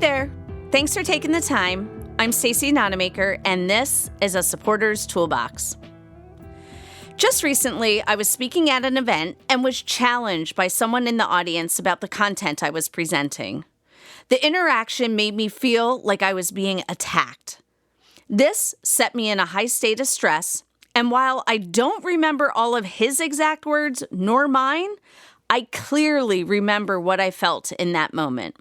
there. Thanks for taking the time. I'm Stacey Nonamaker, and this is a Supporter's Toolbox. Just recently, I was speaking at an event and was challenged by someone in the audience about the content I was presenting. The interaction made me feel like I was being attacked. This set me in a high state of stress, and while I don't remember all of his exact words nor mine, I clearly remember what I felt in that moment.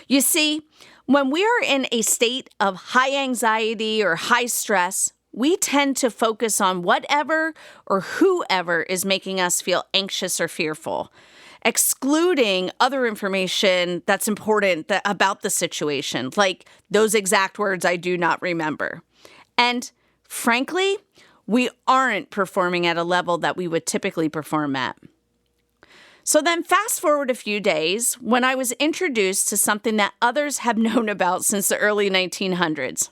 You see, when we are in a state of high anxiety or high stress, we tend to focus on whatever or whoever is making us feel anxious or fearful, excluding other information that's important about the situation, like those exact words I do not remember. And frankly, we aren't performing at a level that we would typically perform at. So then fast forward a few days when I was introduced to something that others have known about since the early 1900s.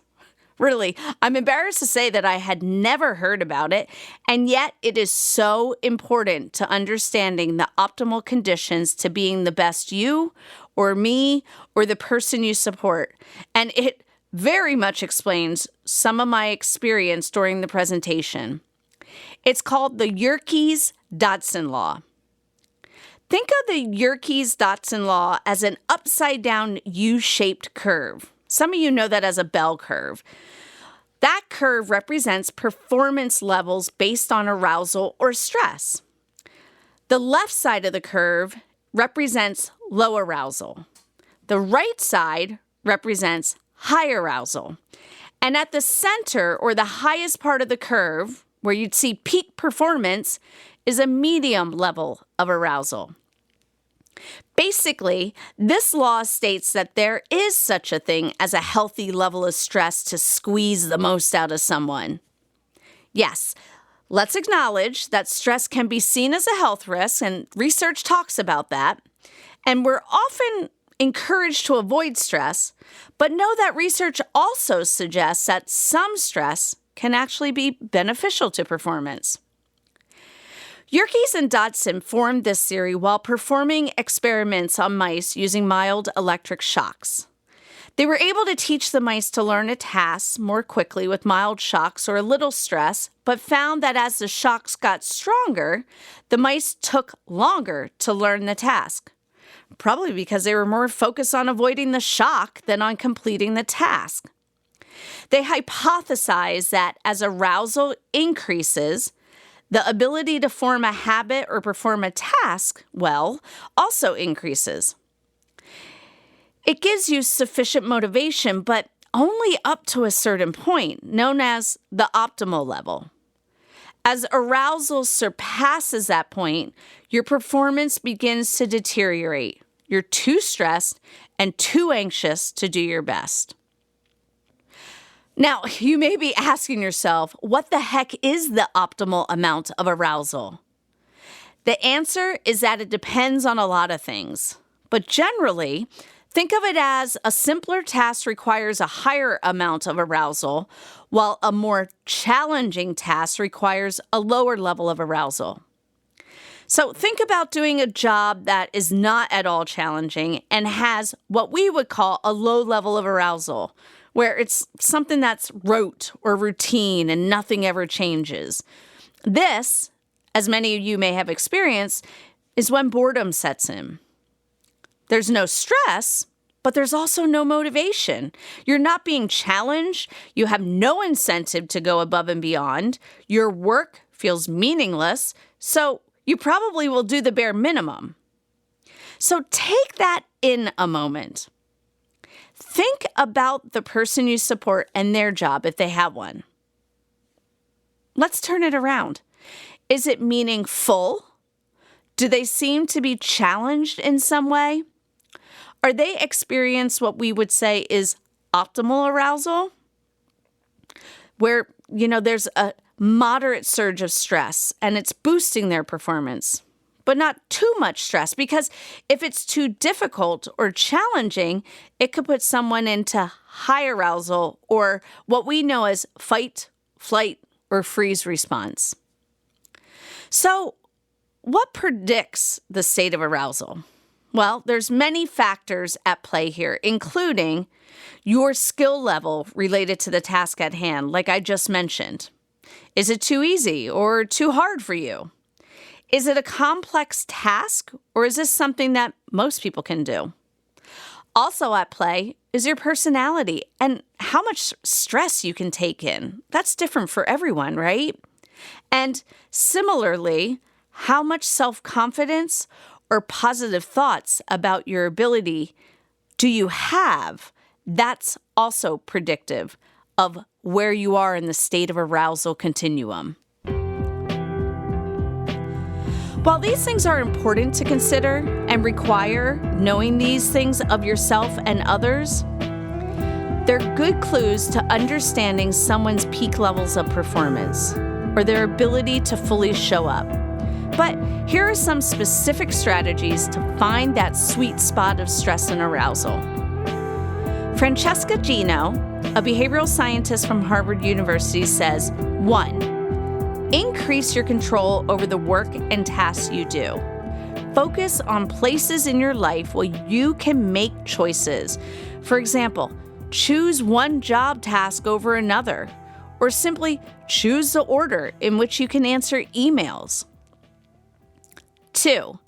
Really, I'm embarrassed to say that I had never heard about it, and yet it is so important to understanding the optimal conditions to being the best you or me or the person you support. And it very much explains some of my experience during the presentation. It's called the Yerkes-Dodson Law. Think of the Yerkes-Dodson Law as an upside-down U-shaped curve. Some of you know that as a bell curve. That curve represents performance levels based on arousal or stress. The left side of the curve represents low arousal. The right side represents high arousal. And at the center, or the highest part of the curve, where you'd see peak performance, is a medium level of arousal. Basically, this law states that there is such a thing as a healthy level of stress to squeeze the most out of someone. Yes, let's acknowledge that stress can be seen as a health risk, and research talks about that. And we're often encouraged to avoid stress, but know that research also suggests that some stress can actually be beneficial to performance. Yerkes and Dodson formed this theory while performing experiments on mice using mild electric shocks. They were able to teach the mice to learn a task more quickly with mild shocks or a little stress, but found that as the shocks got stronger, the mice took longer to learn the task. Probably because they were more focused on avoiding the shock than on completing the task. They hypothesized that as arousal increases, the ability to form a habit or perform a task well also increases. It gives you sufficient motivation, but only up to a certain point, known as the optimal level. As arousal surpasses that point, your performance begins to deteriorate. You're too stressed and too anxious to do your best. Now, you may be asking yourself, what the heck is the optimal amount of arousal? The answer is that it depends on a lot of things. But generally, think of it as a simpler task requires a higher amount of arousal, while a more challenging task requires a lower level of arousal. So think about doing a job that is not at all challenging and has what we would call a low level of arousal, where it's something that's rote or routine and nothing ever changes. This, as many of you may have experienced, is when boredom sets in. There's no stress, but there's also no motivation. You're not being challenged. You have no incentive to go above and beyond. Your work feels meaningless, so you probably will do the bare minimum. So take that in a moment. Think about the person you support and their job if they have one. Let's turn it around. Is it meaningful? Do they seem to be challenged in some way? Are they experience what we would say is optimal arousal? Where, there's a moderate surge of stress and it's boosting their performance, but not too much stress, because if it's too difficult or challenging, it could put someone into high arousal or what we know as fight, flight, or freeze response. So, what predicts the state of arousal? Well, there's many factors at play here, including your skill level related to the task at hand, like I just mentioned. Is it too easy or too hard for you? Is it a complex task, or is this something that most people can do? Also at play is your personality and how much stress you can take in. That's different for everyone, right? And similarly, how much self-confidence or positive thoughts about your ability do you have? That's also predictive of where you are in the state of arousal continuum. While these things are important to consider and require knowing these things of yourself and others, they're good clues to understanding someone's peak levels of performance or their ability to fully show up. But here are some specific strategies to find that sweet spot of stress and arousal. Francesca Gino, a behavioral scientist from Harvard University, says, 1. Increase your control over the work and tasks you do. Focus on places in your life where you can make choices. For example, choose one job task over another, or simply choose the order in which you can answer emails. 2.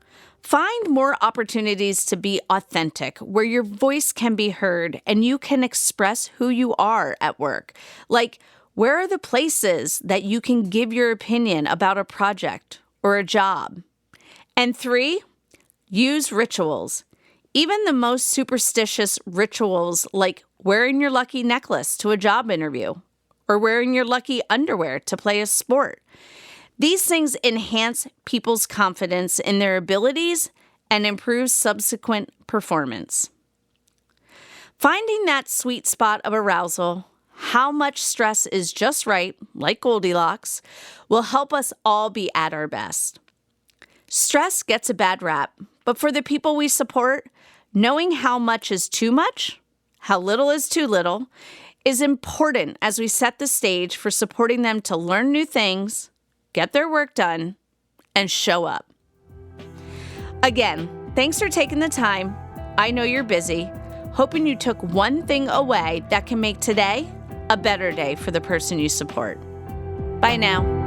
Find more opportunities to be authentic, where your voice can be heard and you can express who you are at work. Like, where are the places that you can give your opinion about a project or a job? And 3, use rituals. Even the most superstitious rituals, like wearing your lucky necklace to a job interview or wearing your lucky underwear to play a sport. These things enhance people's confidence in their abilities and improve subsequent performance. Finding that sweet spot of arousal, how much stress is just right, like Goldilocks, will help us all be at our best. Stress gets a bad rap, but for the people we support, knowing how much is too much, how little is too little, is important as we set the stage for supporting them to learn new things, get their work done, and show up. Again, thanks for taking the time. I know you're busy. Hoping you took one thing away that can make today a better day for the person you support. Bye now.